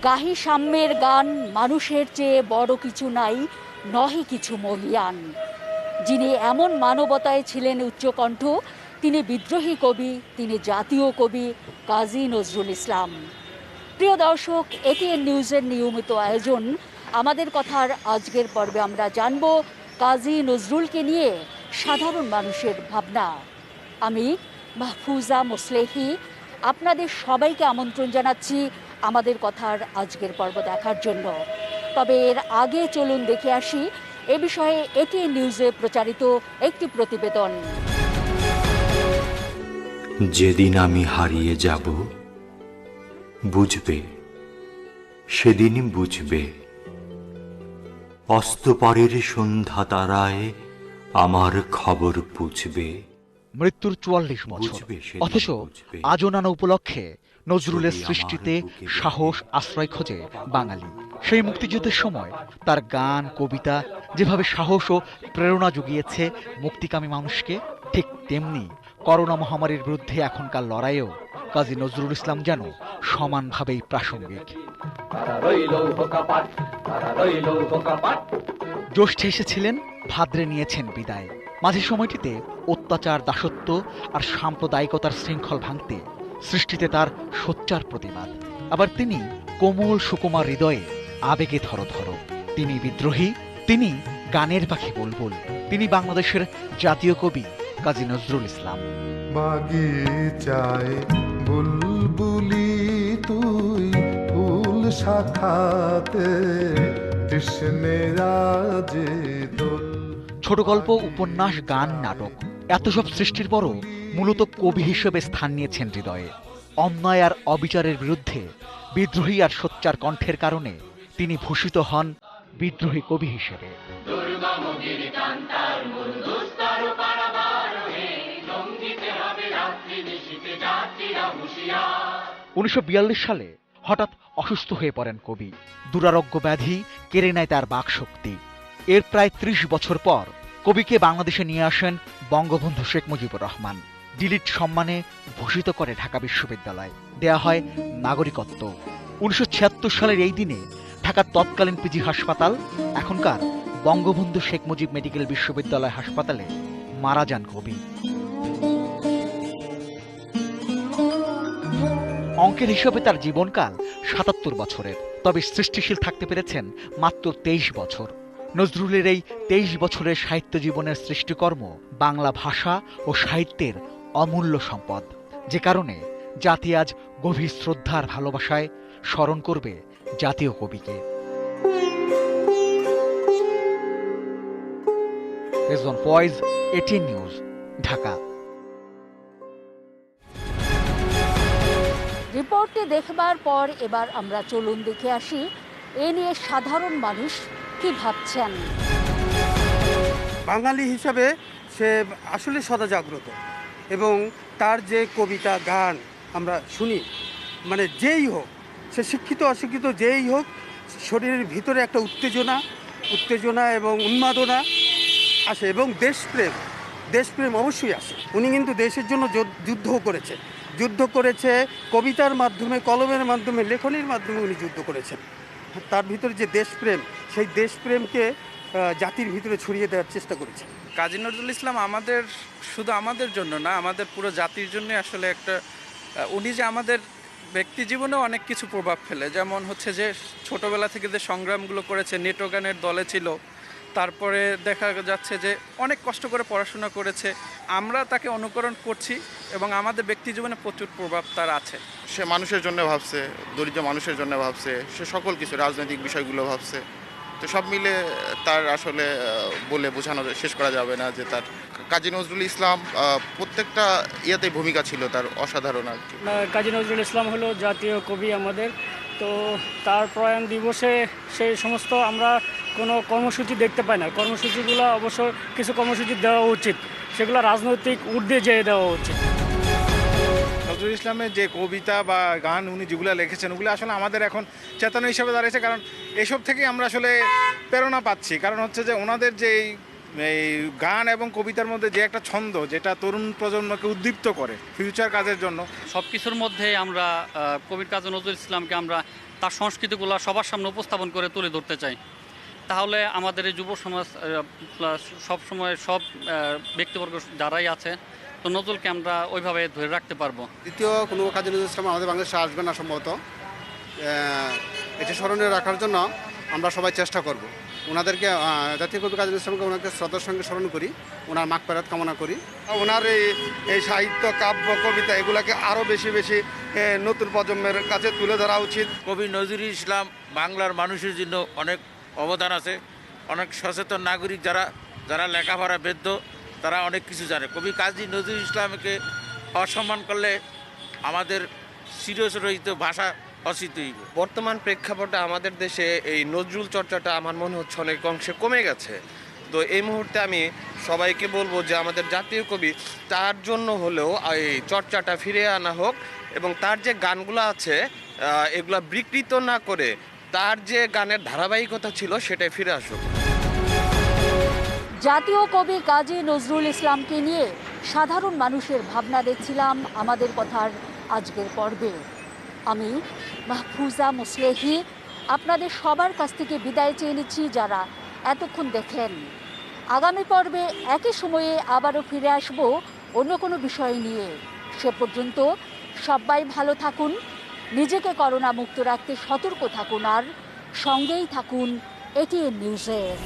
গাহি সাম্যের গান, মানুষের চেয়ে বড় কিছু নাই, নহে কিছু মহিয়ান। যিনি এমন মানবতায় ছিলেন উচ্চকণ্ঠ, তিনি বিদ্রোহী কবি, তিনি জাতীয় কবি কাজী নজরুল ইসলাম। প্রিয় দর্শক, এটিএন নিউজের নিয়মিত আয়োজন আমাদের কথার আজকের পর্বে আমরা জানব কাজী নজরুলকে নিয়ে সাধারণ মানুষের ভাবনা। আমি মাহফুজা মোসলেহি আপনাদের সবাইকে আমন্ত্রণ জানাচ্ছি আমাদের কথার আজকের পর্ব দেখার জন্য। তবে এর আগে চলুন দেখে আসি এ বিষয়ে এটিএন নিউজে প্রচারিত একটি প্রতিবেদন। যেদিন আমি হারিয়ে যাব বুঝবে, সেদিনই বুঝবে, অস্তপারের সন্ধ্যা তারায় আমার খবর পুছবে। মৃত্যুর ৪৪ বছর, অথচ আজনানা উপলক্ষে নজরুলের সৃষ্টিতে সাহস আশ্রয় খোঁজে বাঙালি। সেই মুক্তিযুদ্ধের সময় তার গান কবিতা যেভাবে সাহস ও প্রেরণা জুগিয়েছে মুক্তিকামী মানুষকে, ঠিক তেমনি করোনা মহামারীর বিরুদ্ধে এখনকার লড়াইয়েও কাজী নজরুল ইসলাম যেন সমানভাবেই প্রাসঙ্গিক। জ্যৈষ্ঠে এসেছিলেন, ভাদ্রে নিয়েছেন বিদায়। মাঝে সময়টিতে অত্যাচার, দাসত্ব আর সাম্প্রদায়িকতার শৃঙ্খল ভাঙতে সৃষ্টিতে তার সোচ্চার প্রতিবাদ। আবার তিনি কোমল সুকুমার হৃদয়ে আবেগে থরথর। তিনি বিদ্রোহী, তিনি গানের পাখি বুলবুল, তিনি বাংলাদেশের জাতীয় কবি কাজী নজরুল ইসলাম। বাগিচায় বুলবুলি তুই, ফুল শাখাতে কৃষ্ণে রাজে দোল। ছোট গল্প, উপন্যাস, গান, নাটক, এত সব সৃষ্টির পরও মূলত কবি হিসেবে স্থান নিয়েছেন হৃদয়ে। অন্যায় আর অবিচারের বিরুদ্ধে বিদ্রোহী আর সোচ্চার কণ্ঠের কারণে তিনি ভূষিত হন বিদ্রোহী কবি হিসেবে। ১৯৪২ সালে হঠাৎ অসুস্থ হয়ে পড়েন কবি। দুরারোগ্য ব্যাধি কেড়ে নেয় তার বাকশক্তি। এর প্রায় ৩০ বছর পর কবিকে বাংলাদেশে নিয়ে আসেন বঙ্গবন্ধু শেখ মুজিবুর রহমান। ডিলিট সম্মানে ভূষিত করে ঢাকা বিশ্ববিদ্যালয়, দেয়া হয় নাগরিকত্ব। ১৯৭৬ সালের এই দিনে ঢাকার তৎকালীন পিজি হাসপাতাল, এখনকার বঙ্গবন্ধু শেখ মুজিব মেডিকেল বিশ্ববিদ্যালয় হাসপাতালে মারা যান কবি। অঙ্কের হিসাবে তার জীবনকাল ৭৭ বছরের, তবে সৃষ্টিশীল থাকতে পেরেছেন মাত্র ২৩ বছর। নজরুলের এই ২৩ বছরের সাহিত্য জীবনের সৃষ্টিকর্ম বাংলা ভাষা ও সাহিত্যের অমূল্য সম্পদ, যে কারণে জাতি আজ গভীর শ্রদ্ধার ভালোবাসায় স্মরণ করবে জাতীয় কবিকে। Rezwan Faiz, ATN news, Dhaka. রিপোর্টটি দেখবার পর এবার আমরা চলুন দেখে আসি এ নিয়ে সাধারণ মানুষ কি ভাবছেন। বাঙালি হিসাবে সে আসলে সদা জাগ্রত, এবং তার যে কবিতা গান আমরা শুনি, মানে যেই হোক, সে শিক্ষিত অশিক্ষিত যেই হোক, শরীরের ভিতরে একটা উত্তেজনা এবং উন্মাদনা আসে, এবং দেশপ্রেম অবশ্যই আসে। উনি কিন্তু দেশের জন্য যুদ্ধ করেছে কবিতার মাধ্যমে, কলমের মাধ্যমে, লেখনীর মাধ্যমে উনি যুদ্ধ করেছেন। তার ভিতরে যে দেশপ্রেম, সেই দেশপ্রেমকে জাতির ভিতরে ছড়িয়ে দেওয়ার চেষ্টা করেছে। কাজী নজরুল ইসলাম শুধু আমাদের জন্য না, আমাদের পুরো জাতির জন্য আসলে একটা, উনি যে আমাদের ব্যক্তি জীবনেও অনেক কিছু প্রভাব ফেলে। যেমন হচ্ছে যে ছোটবেলা থেকে যে সংগ্রামগুলো করেছে, নেটো গানের দলে ছিল, তারপরে দেখা যাচ্ছে যে অনেক কষ্ট করে পড়াশোনা করেছে। আমরা তাকে অনুকরণ করছি এবং আমাদের ব্যক্তি জীবনে প্রচুর প্রভাব তার আছে। সে মানুষের জন্য ভাবছে, দরিদ্র মানুষের জন্য ভাবছে, সে সকল কিছু রাজনৈতিক বিষয়গুলো ভাবছে। তো সব মিলে তার আসলে বলে বোঝানো শেষ করা যাবে না যে তার কাজী নজরুল ইসলাম প্রত্যেকটা ইয়াতেই ভূমিকা ছিল তার অসাধারণ আর কি। কাজী নজরুল ইসলাম হলো জাতীয় কবি আমাদের, তো তার প্রয়াণ দিবসে সেই সমস্ত আমরা কোনো কর্মসূচি দেখতে পাই না। কর্মসূচিগুলো অবশ্য কিছু কর্মসূচি দেওয়া উচিত, সেগুলো রাজনৈতিক ঊর্ধ্বে যেয়ে দেওয়া উচিত। নজরুল ইসলামের যে কবিতা বা গান উনি যেগুলো লিখেছেন, ওগুলো আসলে আমাদের এখন চেতনা হিসেবে দাঁড়িয়েছে, কারণ এসব থেকেই আমরা আসলে প্রেরণা পাচ্ছি। কারণ হচ্ছে যে ওনাদের যে এই গান এবং কবিতার মধ্যে যে একটা ছন্দ, যেটা তরুণ প্রজন্মকে উদ্দীপ্ত করে ফিউচার কাজের জন্য। সব কিছুর মধ্যে আমরা কবির কাজী নজরুল ইসলামকে আমরা তার সংস্কৃতিগুলো সবার সামনে উপস্থাপন করে তুলে ধরতে চাই। তাহলে আমাদের এই যুব সমাজ সবসময় সব ব্যক্তিবর্গ যারাই আছে, তো নজরুলকে আমরা ওইভাবে ধরে রাখতে পারবো। দ্বিতীয় কোনো কাজী নজরুল ইসলাম আমাদের বাংলাদেশে আসবে না সম্ভবত। এটি স্মরণীয় রাখার জন্য আমরা সবাই চেষ্টা করব। ওনাদেরকে জাতীয় কবি কাজী নজরুল ইসলামকে ওনাকে শ্রদ্ধার সঙ্গে স্মরণ করি, ওনার মাগফিরাত কামনা করি। ওনার এই সাহিত্য, কাব্য, কবিতা এগুলাকে আরও বেশি বেশি নতুন প্রজন্মের কাছে তুলে ধরা উচিত। কবি নজরুল ইসলাম বাংলার মানুষের জন্য অনেক অবদান আছে। অনেক সচেতন নাগরিক যারা লেখাপড়া বেদ্য, তারা অনেক কিছু জানে। কবি কাজী নজরুল ইসলামকে অসম্মান করলে আমাদের চিরচরিত ভাষা অচিত হইব। বর্তমান প্রেক্ষাপটে আমাদের দেশে এই নজরুল চর্চাটা আমার মনে হচ্ছে অনেক অংশে কমে গেছে। তো এই মুহূর্তে আমি সবাইকে বলবো যে আমাদের জাতীয় কবি, তার জন্য হলেও এই চর্চাটা ফিরে আনা হোক এবং তার যে গানগুলো আছে এগুলা বিকৃত না করে তার যে গানের ধারাবাহিকতা ছিল সেটাই ফিরে আসুক। জাতীয় কবি কাজী নজরুল ইসলামকে নিয়ে সাধারণ মানুষের ভাবনা দেখছিলাম আমাদের কথার আজকের পর্বে। আমি মাহফুজা মুসলেহি আপনাদের সবার কাছ থেকে বিদায় চেয়ে নিচ্ছি যারা এতক্ষণ দেখলেন। আগামী পর্বে একই সময়ে আবারও ফিরে আসব অন্য কোনো বিষয় নিয়ে। সে পর্যন্ত সবাই ভালো থাকুন, নিজেকে করোনা মুক্ত রাখতে সতর্ক থাকুন আর সঙ্গেই থাকুন এটিএন নিউজের।